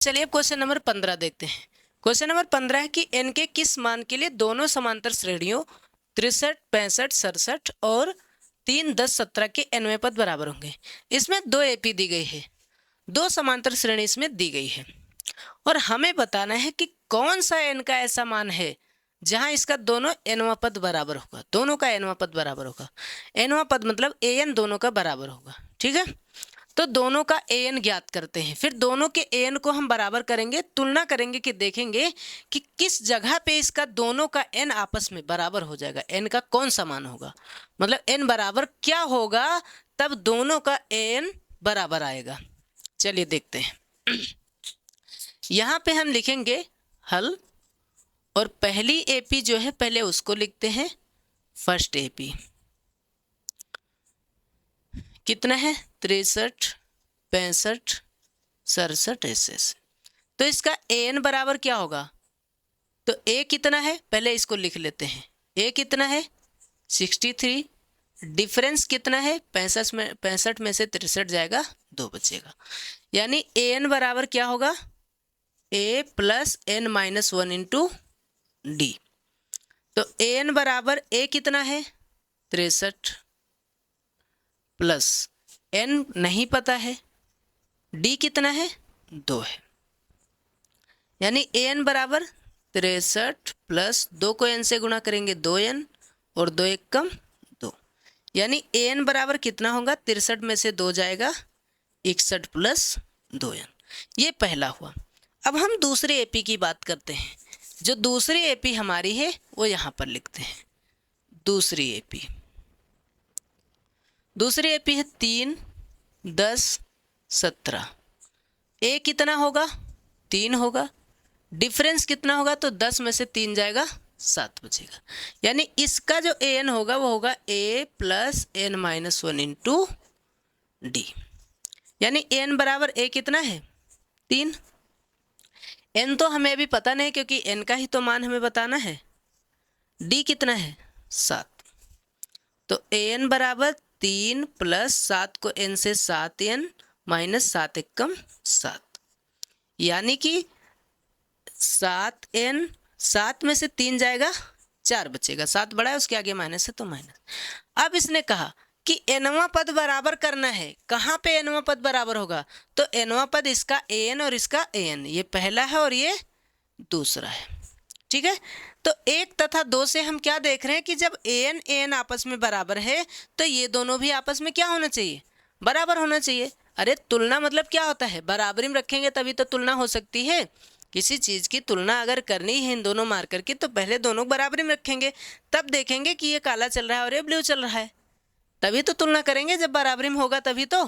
चलिए question number 15 देखते हैं। क्वेश्चन नंबर 15 है कि n के किस मान के लिए दोनों समांतर श्रेणियों 63, 65, 67 और 3, 10, 17 के nवें पद बराबर होंगे। इसमें दो एपी दी गई है, दो समांतर श्रेणी इसमें दी गई है और हमें बताना है कि कौन सा n का ऐसा मान है जहां इसका दोनों nवां पद बराबर होगा। दोनों का nवां पद बराबर होगा। nवां पद मतलब an दोनों का बराबर होगा। ठीक है, तो दोनों का an ज्ञात करते हैं। फिर दोनों के an को हम बराबर करेंगे, तुलना करेंगे कि देखेंगे कि किस जगह पे इसका दोनों का n आपस में बराबर हो जाएगा। n का कौन सा मान होगा, मतलब n बराबर क्या होगा, तब दोनों का an बराबर आएगा। चलिए देखते हैं। यहाँ पे हम लिखेंगे हल और पहली एपी जो है पहले उसको लिखते हैं। फर्स्ट एपी कितना है 63, 65, 67 ऐसे। तो इसका an बराबर क्या होगा, तो a कितना है पहले इसको लिख लेते हैं। a कितना है 63, डिफरेंस कितना है 65 में से 63 जाएगा, 2 बचेगा। यानी an बराबर क्या होगा a plus n minus 1 into D. तो an बराबर a कितना है 63 प्लस n नहीं पता है, d कितना है 2 है। यानी an बराबर 63 प्लस 2 को n से गुणा करेंगे 2n और 2 एक कम 2। यानी an बराबर कितना होगा 63 में से 2 जाएगा 61 प्लस 2n। ये पहला हुआ। अब हम दूसरे एपी की बात करते हैं। जो दूसरी एपी हमारी है वो यहाँ पर लिखते हैं। दूसरी एपी है 3, 10, 17। ए कितना होगा 3 होगा, डिफरेंस कितना होगा तो 10 में से 3 जाएगा 7 बचेगा। यानी इसका जो an होगा वो होगा a plus n minus 1 into D. यानी n बराबर a कितना है 3। n तो हमें अभी पता नहीं क्योंकि n का ही तो मान हमें बताना है। d कितना है 7। तो an बराबर 3 प्लस 7 को n से 7n माइनस 7 एक कम 7। यानी कि 7n 7 में से 3 जाएगा 4 बचेगा, 7 बड़ा है उसके आगे माइनस है तो माइनस। अब इसने कहा कि nवां पद बराबर करना है। कहाँ पे nवां पद बराबर होगा, तो nवां पद इसका an और इसका an, ये पहला है और ये दूसरा है। ठीक है, तो 1 तथा 2 से हम क्या देख रहे हैं कि जब an आपस में बराबर है तो ये दोनों भी आपस में क्या होना चाहिए, बराबर होना चाहिए। अरे तुलना मतलब क्या होता है, बराबरी में रखेंगे तभी तो तुलना हो सकती है। किसी चीज़ की तुलना अगर करनी है इन दोनों मार्कर की तो पहले दोनों बराबरी में रखेंगे, तब देखेंगे कि ये काला चल रहा है और ये ब्लू चल रहा है, तभी तो तुलना करेंगे। जब बराबरी में होगा तभी तो।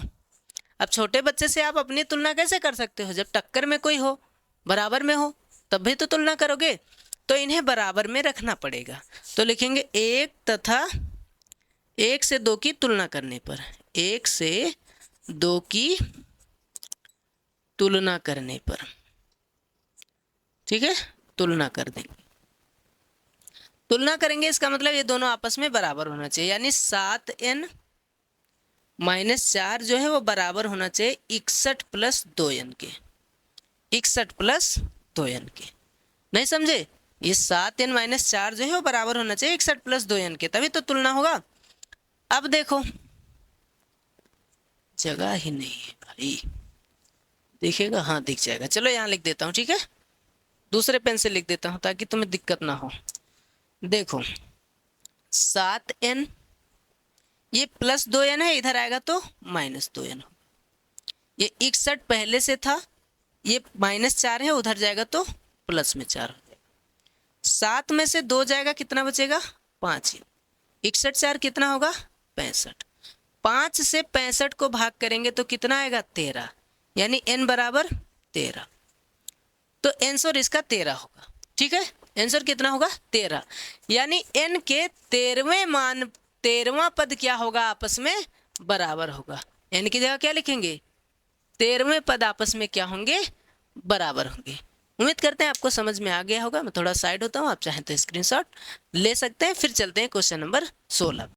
अब छोटे बच्चे से आप अपनी तुलना कैसे कर सकते हो, जब टक्कर में कोई हो, बराबर में हो, तब भी तो तुलना करोगे। तो इन्हें बराबर में रखना पड़ेगा। तो लिखेंगे 1 तथा 1 से 2 की तुलना करने पर, 1 से 2 की तुलना करने पर, ठीक है, तुलना कर देंगे। तुलना करेंगे इसका मतलब ये दोनों आपस में बराबर होना चाहिए। यानी 7n माइनस 4 जो है वो बराबर होना चाहिए 61 प्लस 2n के। 61 प्लस 2n के, नहीं समझे, ये 7n माइनस 4 जो है वो बराबर होना चाहिए 61 प्लस 2n के, तभी तो तुलना होगा। अब देखो जगह ही नहीं है भाई, दिखेगा, हाँ दिख जाएगा। चलो यहाँ लिख देता हूँ, ठीक है, दूसरे पेन से लिख देता हूँ ताकि तुम्हें दिक्कत ना हो। देखो 7n ये प्लस 2n है, इधर आएगा तो माइनस 2n होगा। ये 61 पहले से था, ये माइनस 4 है, उधर जाएगा तो प्लस में 4 हो जाएगा। 7 में से 2 जाएगा, कितना बचेगा 5। 61 4 कितना होगा 65। 5 से 65 को भाग करेंगे तो कितना आएगा 13। यानी n बराबर 13। तो आंसर इसका 13 होगा। ठीक है, आंसर कितना होगा 13। यानी n के 13वां पद क्या होगा, आपस में बराबर होगा। n की जगह क्या लिखेंगे 13वें पद आपस में क्या होंगे, बराबर होंगे। उम्मीद करते हैं आपको समझ में आ गया होगा। मैं थोड़ा साइड होता हूँ, आप चाहें तो स्क्रीनशॉट ले सकते हैं। फिर चलते हैं क्वेश्चन नंबर 16।